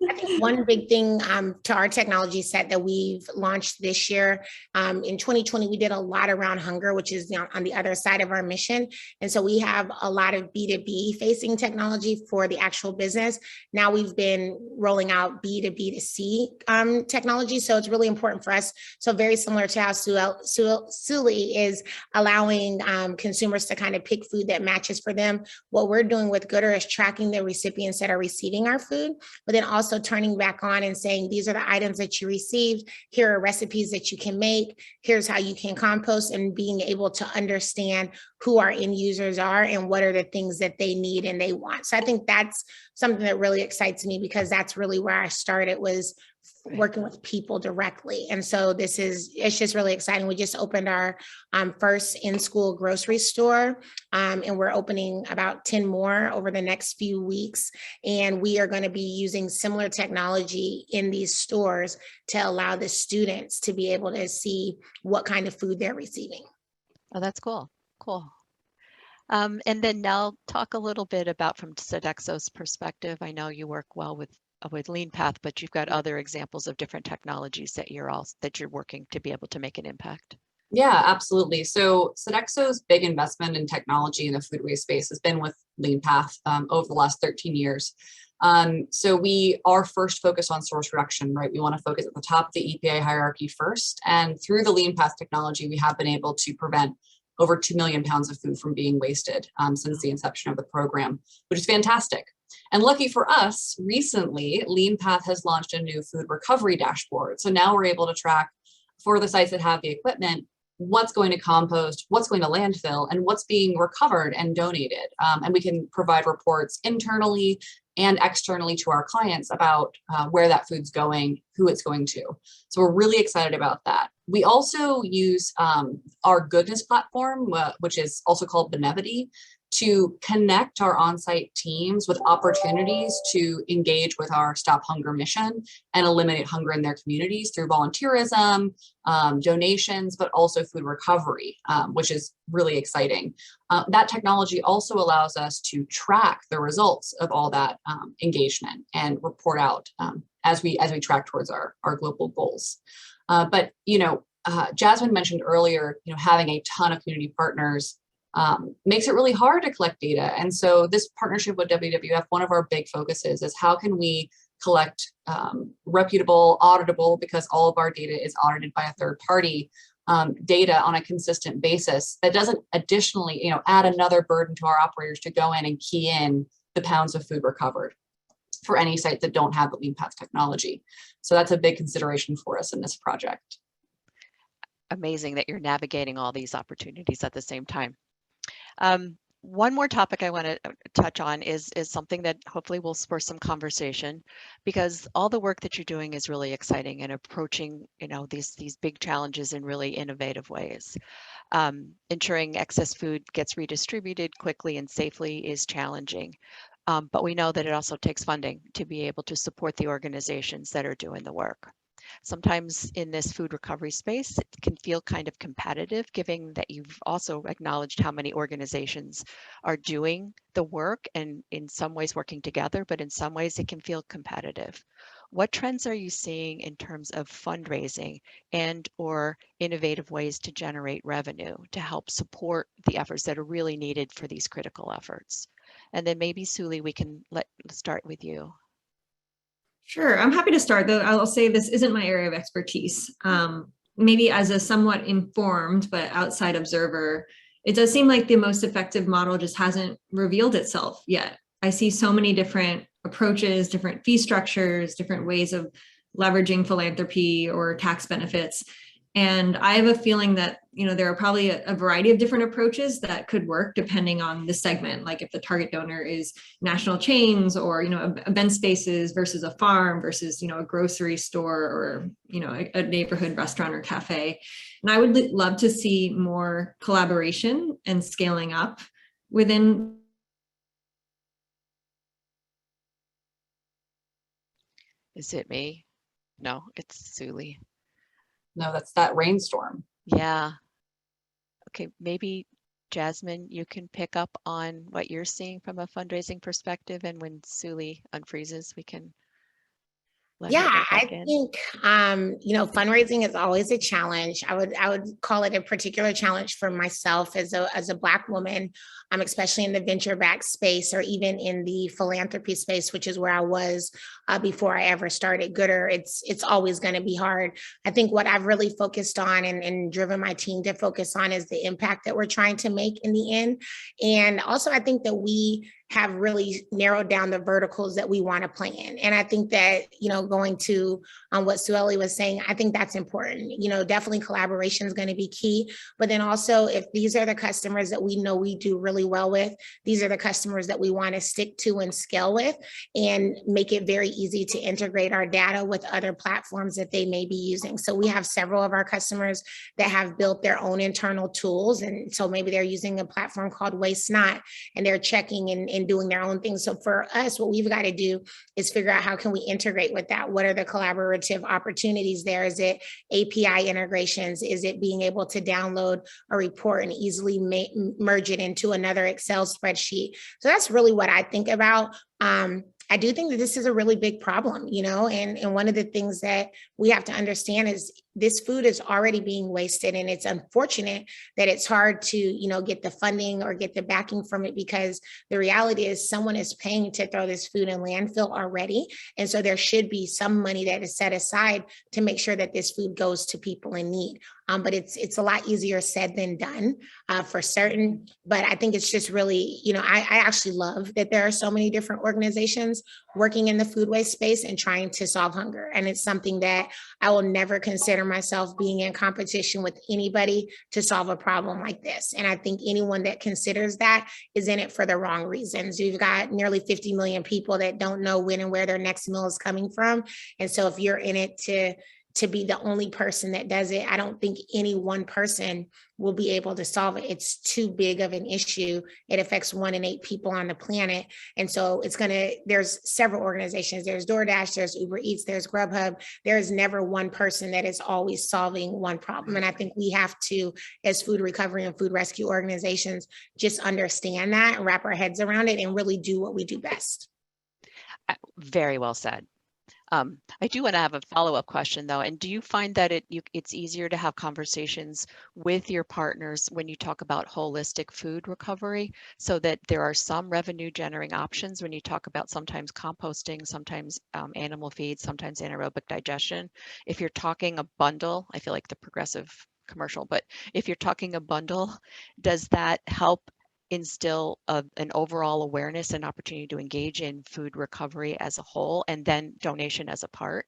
I think one big thing to our technology set that we've launched this year, in 2020, we did a lot around hunger, which is on the other side of our mission. And so we have a lot of B2B facing technology for the actual business. Now we've been rolling out B2B2C technology. So it's really important for us. So very similar to how Suli is allowing consumers to kind of pick food that matches for them. What we're doing with Gooder is tracking the recipients that are receiving our food, but then also turning back on and saying, these are the items that you received. Here are recipes that you can make. Here's how you can compost, and being able to understand who our end users are and what are the things that they need and they want. So I think that's something that really excites me because that's really where I started, was working with people directly. And so it's just really exciting. We just opened our first in-school grocery store, and we're opening about 10 more over the next few weeks. And we are going to be using similar technology in these stores to allow the students to be able to see what kind of food they're receiving. Oh, that's cool. Cool. And then Nell, talk a little bit about from Sodexo's perspective. I know you work well with LeanPath, but you've got other examples of different technologies that you're working to be able to make an impact. Yeah, absolutely. So Sodexo's big investment in technology in the food waste space has been with LeanPath over the last 13 years. So we are first focused on source reduction, right? We want to focus at the top of the EPA hierarchy first. And through the LeanPath technology, we have been able to prevent over 2 million pounds of food from being wasted since the inception of the program, which is fantastic. And lucky for us, recently, LeanPath has launched a new food recovery dashboard. So now we're able to track for the sites that have the equipment, what's going to compost, what's going to landfill, and what's being recovered and donated. And we can provide reports internally and externally to our clients about where that food's going, who it's going to. So we're really excited about that. We also use our goodness platform, which is also called Benevity, to connect our on-site teams with opportunities to engage with our Stop Hunger mission and eliminate hunger in their communities through volunteerism, donations, but also food recovery, which is really exciting. That technology also allows us to track the results of all that engagement and report out as we track towards our global goals. But Jasmine mentioned earlier, having a ton of community partners makes it really hard to collect data. And so this partnership with WWF, one of our big focuses is how can we collect reputable, auditable, because all of our data is audited by a third party, data on a consistent basis that doesn't additionally, add another burden to our operators to go in and key in the pounds of food recovered for any sites that don't have the lean path technology. So that's a big consideration for us in this project. Amazing that you're navigating all these opportunities at the same time. One more topic I want to touch on is something that hopefully will spur some conversation, because all the work that you're doing is really exciting and approaching, these big challenges in really innovative ways. Ensuring excess food gets redistributed quickly and safely is challenging. But we know that it also takes funding to be able to support the organizations that are doing the work. Sometimes in this food recovery space, it can feel kind of competitive, given that you've also acknowledged how many organizations are doing the work and in some ways working together, but in some ways it can feel competitive. What trends are you seeing in terms of fundraising and or innovative ways to generate revenue to help support the efforts that are really needed for these critical efforts? And then maybe Suli, we can start with you. Sure, I'm happy to start, though I'll say this isn't my area of expertise. Maybe as a somewhat informed but outside observer, it does seem like the most effective model just hasn't revealed itself yet. I see so many different approaches, different fee structures, different ways of leveraging philanthropy or tax benefits. And I have a feeling that, there are probably a variety of different approaches that could work depending on the segment. Like if the target donor is national chains or, event spaces versus a farm versus, a grocery store or, a neighborhood restaurant or cafe. And I would love to see more collaboration and scaling up within. Is it me? No, it's Suli. No, that's that rainstorm. Yeah. Okay, maybe Jasmine, you can pick up on what you're seeing from a fundraising perspective, and when Suli unfreezes, we can let her Yeah, get back I in. think fundraising is always a challenge. I would call it a particular challenge for myself as a Black woman, especially in the venture-backed space or even in the philanthropy space, which is where I was before I ever started Gooder. It's always going to be hard. I think what I've really focused on and driven my team to focus on is the impact that we're trying to make in the end. And also, I think that we have really narrowed down the verticals that we want to play in. And I think that, going to what Sueli was saying, I think that's important. Definitely collaboration is going to be key. But then also, if these are the customers that we know we do really well with, these are the customers that we want to stick to and scale with and make it very easy to integrate our data with other platforms that they may be using. So we have several of our customers that have built their own internal tools. And so maybe they're using a platform called Waste Not, and they're checking and doing their own thing. So for us, what we've got to do is figure out how can we integrate with that? What are the collaborative opportunities there? Is it API integrations? Is it being able to download a report and easily merge it into another Excel spreadsheet? So that's really what I think about. I do think that this is a really big problem, and one of the things that we have to understand is this food is already being wasted, and it's unfortunate that it's hard to, get the funding or get the backing from it, because the reality is someone is paying to throw this food in landfill already. And so there should be some money that is set aside to make sure that this food goes to people in need. But it's a lot easier said than done for certain. But I think it's just really, I actually love that there are so many different organizations working in the food waste space and trying to solve hunger. And it's something that I will never consider myself being in competition with anybody to solve a problem like this. And I think anyone that considers that is in it for the wrong reasons. You've got nearly 50 million people that don't know when and where their next meal is coming from. And so if you're in it to be the only person that does it, I don't think any one person will be able to solve it. It's too big of an issue. It affects 1 in 8 people on the planet. And so there's several organizations. There's DoorDash, there's Uber Eats, there's Grubhub. There's never one person that is always solving one problem. And I think we have to, as food recovery and food rescue organizations, just understand that and wrap our heads around it and really do what we do best. Very well said. I do want to have a follow-up question though. And do you find that it's easier to have conversations with your partners when you talk about holistic food recovery, so that there are some revenue generating options when you talk about sometimes composting, sometimes animal feed, sometimes anaerobic digestion? If you're talking a bundle, I feel like the progressive commercial, but if you're talking a bundle, does that help instill an overall awareness and opportunity to engage in food recovery as a whole, and then donation as a part?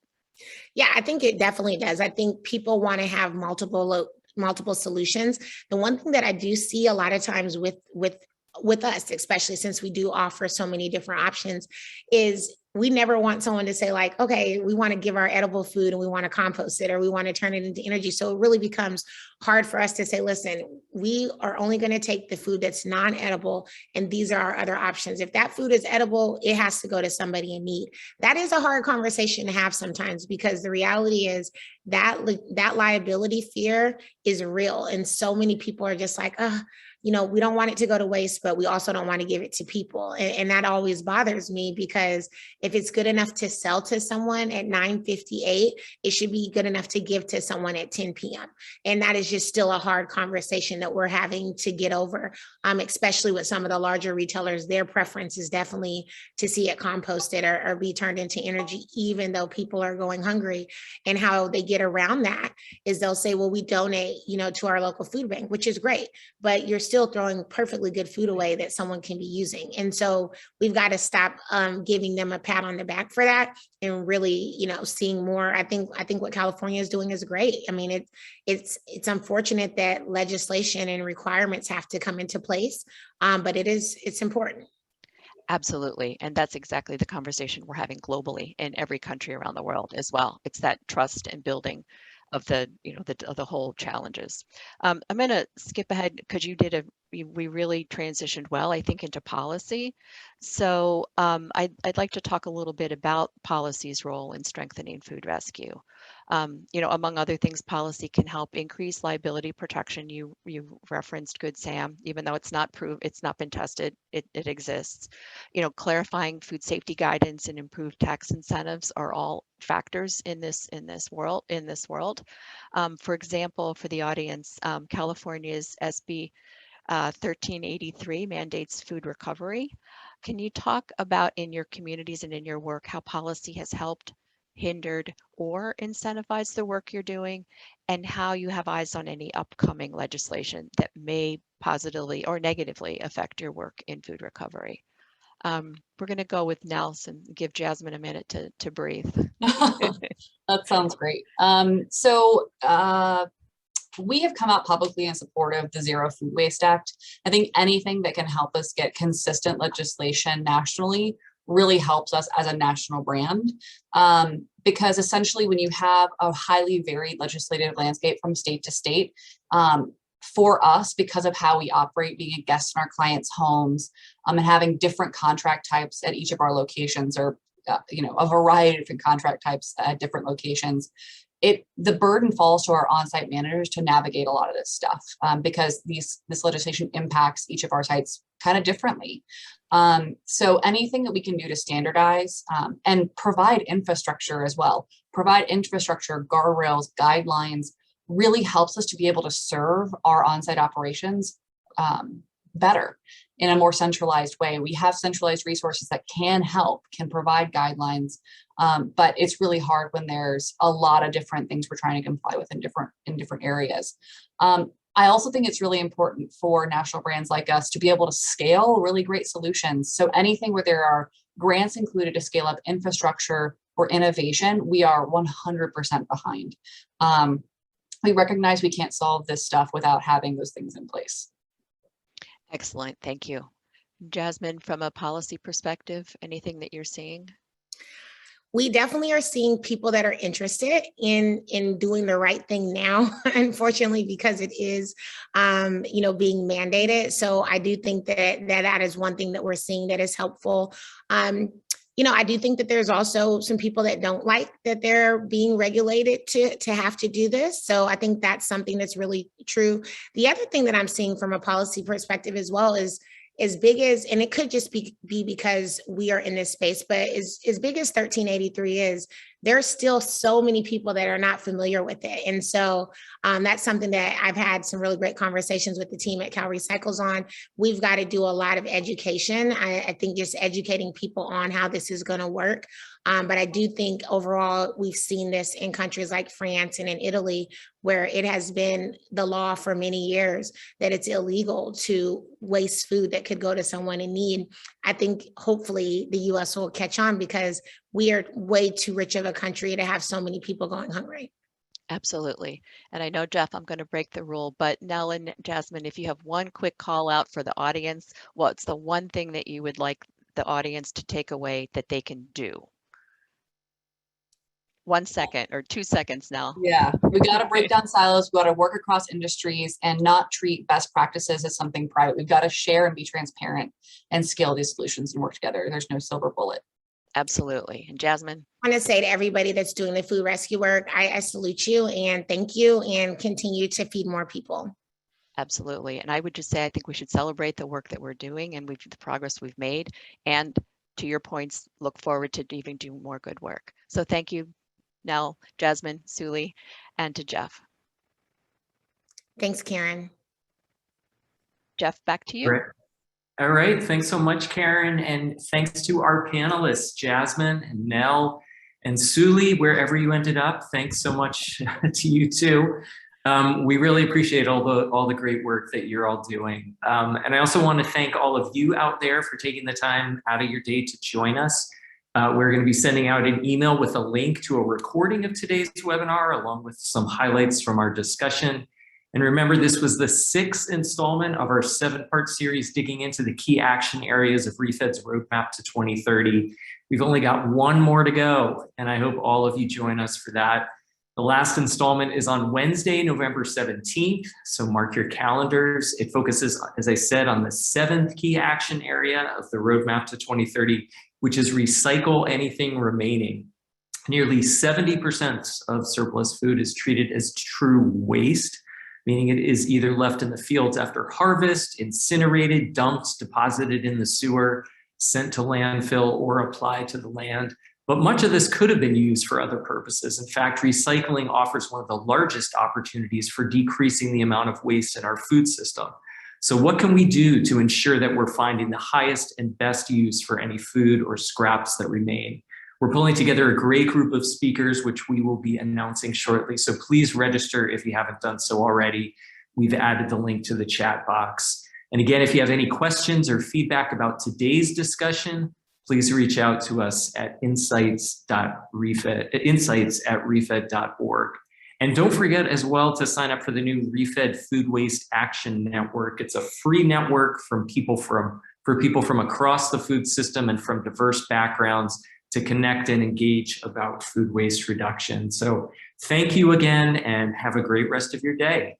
Yeah, I think it definitely does. I think people want to have multiple solutions. The one thing that I do see a lot of times with us, especially since we do offer so many different options, is we never want someone to say like, okay, we want to give our edible food and we want to compost it, or we want to turn it into energy. So it really becomes hard for us to say, listen, we are only going to take the food that's non-edible, and these are our other options. If that food is edible, it has to go to somebody in need. That is a hard conversation to have sometimes, because the reality is that liability fear is real. And so many people are just like, oh, we don't want it to go to waste, but we also don't want to give it to people. And that always bothers me, because if it's good enough to sell to someone at 9:58, it should be good enough to give to someone at 10 p.m. And that is just still a hard conversation that we're having to get over, especially with some of the larger retailers. Their preference is definitely to see it composted or be turned into energy, even though people are going hungry. And how they get around that is they'll say, well, we donate, to our local food bank, which is great, but you're still throwing perfectly good food away that someone can be using. And so we've got to stop giving them a pat on the back for that, and really, seeing more. I think what California is doing is great. I mean, it's unfortunate that legislation and requirements have to come into place, but it's important. Absolutely. And that's exactly the conversation we're having globally in every country around the world as well. It's that trust and building of the whole challenges. I'm going to skip ahead because we really transitioned well, I think, into policy. So I'd like to talk a little bit about policy's role in strengthening food rescue. Among other things, policy can help increase liability protection. You referenced Good Sam, even though it's not been tested, it exists. Clarifying food safety guidance and improved tax incentives are all factors in this world. For example, for the audience, California's SB 1383 mandates food recovery. Can you talk about, in your communities and in your work, how policy has helped, hindered, or incentivized the work you're doing, and how you have eyes on any upcoming legislation that may positively or negatively affect your work in food recovery? We're going to go with Nell and give Jasmine a minute to breathe. That sounds great. We have come out publicly in support of the Zero Food Waste Act. I think anything that can help us get consistent legislation nationally really helps us as a national brand, because essentially when you have a highly varied legislative landscape from state to state, for us, because of how we operate, being a guest in our clients' homes, and having different contract types at each of our locations, or a variety of different contract types at different locations, the burden falls to our on-site managers to navigate a lot of this stuff, because this legislation impacts each of our sites kind of differently. So anything that we can do to standardize and provide infrastructure as well, guardrails, guidelines, really helps us to be able to serve our on-site operations better in a more centralized way. We have centralized resources that can provide guidelines, but it's really hard when there's a lot of different things we're trying to comply with in different areas. I also think it's really important for national brands like us to be able to scale really great solutions. So anything where there are grants included to scale up infrastructure or innovation, we are 100% behind. We recognize we can't solve this stuff without having those things in place. Excellent, thank you. Jasmine, from a policy perspective, anything that you're seeing? We definitely are seeing people that are interested in doing the right thing now, unfortunately, because it is, being mandated. So I do think that is one thing that we're seeing that is helpful. I do think that there's also some people that don't like that they're being regulated to have to do this. So I think that's something that's really true. The other thing that I'm seeing from a policy perspective as well is, as big as, and it could just be because we are in this space, but as big as 1383 is, there are still so many people that are not familiar with it. And so that's something that I've had some really great conversations with the team at Cal Recycles on. We've got to do a lot of education. I think just educating people on how this is going to work. But I do think overall, we've seen this in countries like France and in Italy, where it has been the law for many years that it's illegal to waste food that could go to someone in need. I think hopefully the US will catch on because we are way too rich of a country to have so many people going hungry. Absolutely. And I know, Jeff, I'm going to break the rule, but Nell and Jasmine, if you have one quick call out for the audience, what's the one thing that you would like the audience to take away that they can do? 1 second or 2 seconds now. Yeah, we got to break down silos. We got to work across industries and not treat best practices as something private. We've got to share and be transparent and scale these solutions and work together. There's no silver bullet. Absolutely. And Jasmine? I want to say to everybody that's doing the food rescue work, I salute you and thank you and continue to feed more people. Absolutely. And I would just say, I think we should celebrate the work that we're doing and the progress we've made. And to your points, look forward to even doing more good work. So thank you, Nell, Jasmine, Suli, and to Jeff. Thanks, Karen. Jeff, back to you. Great. All right, thanks so much, Karen, and thanks to our panelists, Jasmine and Nell and Suli, wherever you ended up. Thanks so much to you too. We really appreciate all the great work that you're all doing. And I also want to thank all of you out there for taking the time out of your day to join us. We're going to be sending out an email with a link to a recording of today's webinar, along with some highlights from our discussion. And remember, this was the 6th installment of our 7-part series digging into the key action areas of ReFed's roadmap to 2030. We've only got one more to go, and I hope all of you join us for that. The last installment is on Wednesday, November 17th, so mark your calendars. It focuses, as I said, on the 7th key action area of the roadmap to 2030, which is recycle anything remaining. Nearly 70% of surplus food is treated as true waste, meaning it is either left in the fields after harvest, incinerated, dumped, deposited in the sewer, sent to landfill, or applied to the land. But much of this could have been used for other purposes. In fact, recycling offers one of the largest opportunities for decreasing the amount of waste in our food system. So what can we do to ensure that we're finding the highest and best use for any food or scraps that remain? We're pulling together a great group of speakers, which we will be announcing shortly. So please register if you haven't done so already. We've added the link to the chat box. And again, if you have any questions or feedback about today's discussion, please reach out to us at insights@refed.org. And don't forget as well to sign up for the new ReFed Food Waste Action Network. It's a free network for people from across the food system and from diverse backgrounds to connect and engage about food waste reduction. So thank you again and have a great rest of your day.